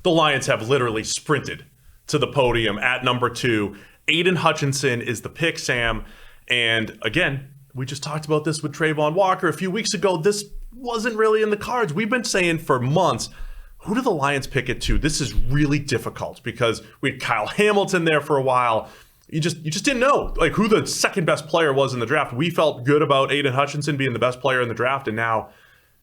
the Lions have literally sprinted to the podium at number 2. Aidan Hutchinson is the pick, Sam. And again, we just talked about this with Trayvon Walker a few weeks ago. This wasn't really in the cards. We've been saying for months, who do the Lions pick it to? This is really difficult because we had Kyle Hamilton there for a while. You just didn't know like who the second best player was in the draft. We felt good about Aidan Hutchinson being the best player in the draft, and now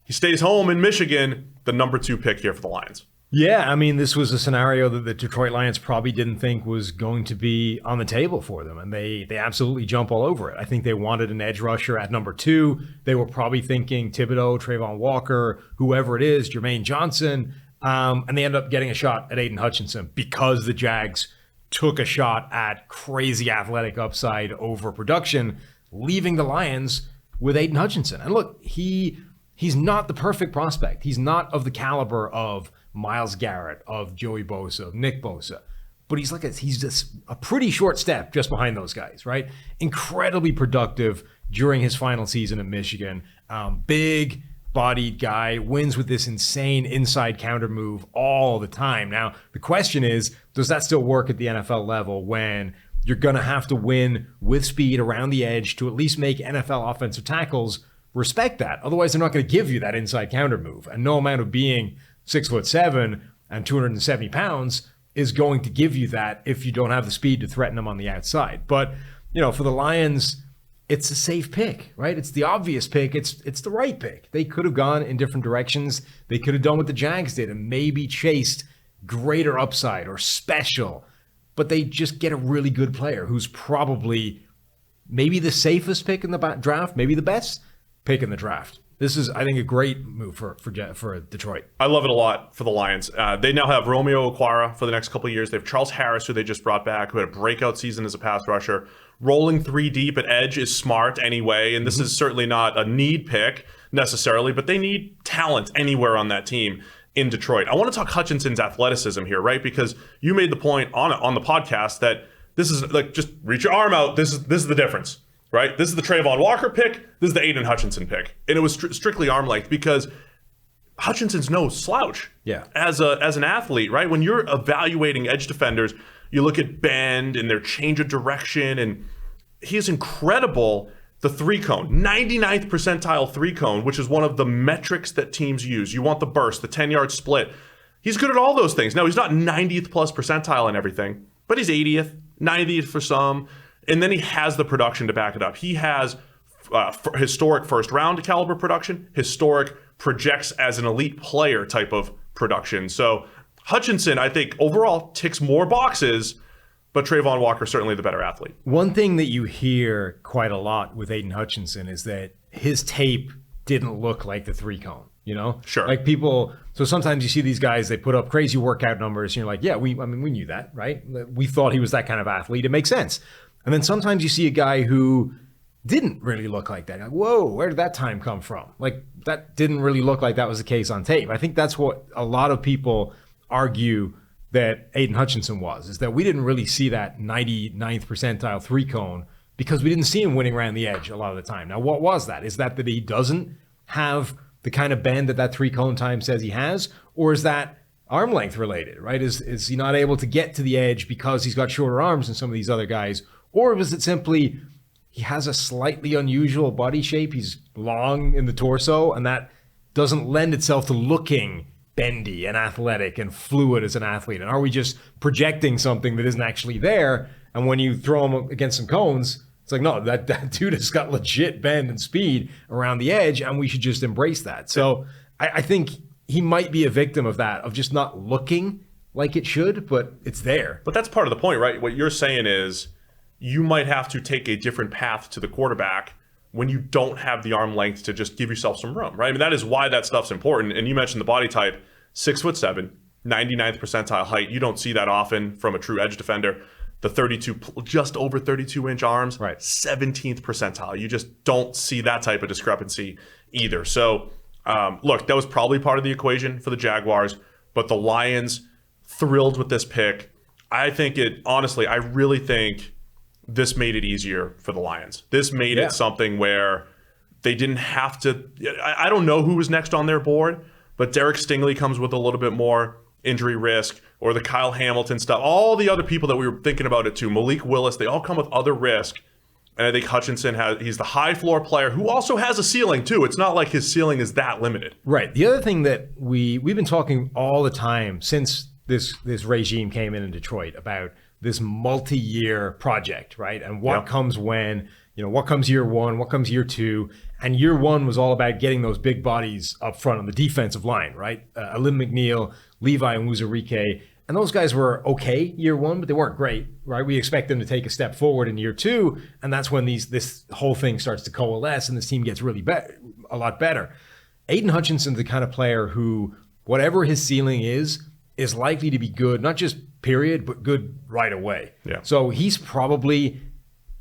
he stays home in Michigan, the number 2 pick here for the Lions. Yeah, I mean, this was a scenario that the Detroit Lions probably didn't think was going to be on the table for them, and they absolutely jump all over it. I think they wanted an edge rusher at number 2. They were probably thinking Thibodeau, Trayvon Walker, whoever it is, Jermaine Johnson, and they ended up getting a shot at Aidan Hutchinson because the Jags took a shot at crazy athletic upside over production, leaving the Lions with Aidan Hutchinson. And look, he's not the perfect prospect. He's not of the caliber of Myles Garrett, of Joey Bosa, of Nick Bosa. But he's just a pretty short step just behind those guys, right? Incredibly productive during his final season at Michigan. Big bodied guy, wins with this insane inside counter move all the time. Now, the question is, does that still work at the NFL level when you're going to have to win with speed around the edge to at least make NFL offensive tackles respect that? Otherwise, they're not going to give you that inside counter move. And no amount of being 6'7" and 270 pounds is going to give you that if you don't have the speed to threaten them on the outside. But, for the Lions, it's a safe pick, right? It's the obvious pick. It's the right pick. They could have gone in different directions. They could have done what the Jags did and maybe chased greater upside or special, but they just get a really good player who's probably maybe the safest pick in the draft, maybe the best pick in the draft. This is, I think, a great move for Detroit. I love it a lot for the Lions. They now have Romeo Okwara for the next couple of years. They have Charles Harris, who they just brought back, who had a breakout season as a pass rusher. Rolling 3 deep at edge is smart anyway, and this is certainly not a need pick necessarily, but they need talent anywhere on that team in Detroit. I want to talk Hutchinson's athleticism here, right? Because you made the point on the podcast that this is like, just reach your arm out. This is the difference, right? This is the Trayvon Walker pick. This is the Aidan Hutchinson pick. And it was strictly arm length because Hutchinson's no slouch as an athlete, right? When you're evaluating edge defenders, you look at bend and their change of direction, and he is incredible. The 3-cone, 99th percentile 3-cone, which is one of the metrics that teams use. You want the burst, the 10-yard split. He's good at all those things. Now, he's not 90th plus percentile and everything, but he's 80th, 90th for some, and then he has the production to back it up. He has historic first-round caliber production, historic projects as an elite player type of production. So Hutchinson, I think, overall ticks more boxes, but Trayvon Walker certainly the better athlete. One thing that you hear quite a lot with Aidan Hutchinson is that his tape didn't look like the 3-cone, Sure. Like people, so sometimes you see these guys, they put up crazy workout numbers, and you're like, yeah, we knew that, right? We thought he was that kind of athlete. It makes sense. And then sometimes you see a guy who didn't really look like that. You're like, whoa, where did that time come from? Like, that didn't really look like that was the case on tape. I think that's what a lot of people argue that Aidan Hutchinson was, is that we didn't really see that 99th percentile 3-cone because we didn't see him winning around the edge a lot of the time. Now, what was that? Is that he doesn't have the kind of bend that 3-cone time says he has? Or is that arm length related, right? Is he not able to get to the edge because he's got shorter arms than some of these other guys? Or was it simply he has a slightly unusual body shape? He's long in the torso, and that doesn't lend itself to looking bendy and athletic and fluid as an athlete. And are we just projecting something that isn't actually there? And when you throw him against some cones, it's like, no, that dude has got legit bend and speed around the edge, and we should just embrace that. So I think he might be a victim of that, of just not looking like it should, but it's there. But that's part of the point, right? What you're saying is you might have to take a different path to the quarterback when you don't have the arm length to just give yourself some room, right? I mean, that is why that stuff's important. And you mentioned the body type, 6'7", 99th percentile height. You don't see that often from a true edge defender. The 32, just over 32-inch arms, right? 17th percentile. You just don't see that type of discrepancy either. So, look, that was probably part of the equation for the Jaguars, but the Lions thrilled with this pick. I think honestly, I really think this made it easier for the Lions. This made it something where they didn't have to. I don't know who was next on their board, but Derek Stingley comes with a little bit more injury risk or the Kyle Hamilton stuff. All the other people that we were thinking about it too, Malik Willis, they all come with other risk. And I think Hutchinson he's the high floor player who also has a ceiling too. It's not like his ceiling is that limited. Right. The other thing that we've been talking all the time since this regime came in Detroit about this multi-year project, right? And what comes when, what comes year one, what comes year two. And year one was all about getting those big bodies up front on the defensive line, right? Alim McNeil, Levi and Wuzurike. And those guys were okay year one, but they weren't great, right? We expect them to take a step forward in year two, and that's when this whole thing starts to coalesce and this team gets really a lot better. Aidan Hutchinson's the kind of player who, whatever his ceiling is likely to be good, not just period, but good right away. Yeah. So he's probably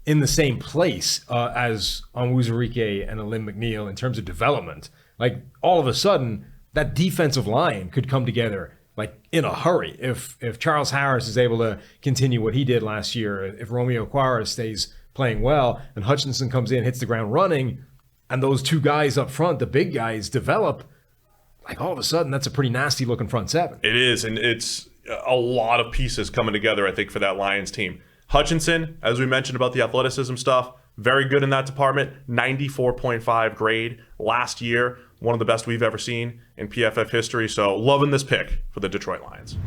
in the same place as Onwuzurike and Alim McNeil in terms of development. Like all of a sudden, that defensive line could come together like in a hurry if Charles Harris is able to continue what he did last year, if Romeo Okwara stays playing well and Hutchinson comes in, hits the ground running, and those two guys up front, the big guys, develop, like all of a sudden that's a pretty nasty looking front seven. It is, and it's a lot of pieces coming together, I think, for that Lions team. Hutchinson, as we mentioned about the athleticism stuff, very good in that department, 94.5 grade last year, one of the best we've ever seen in PFF history. So loving this pick for the Detroit Lions.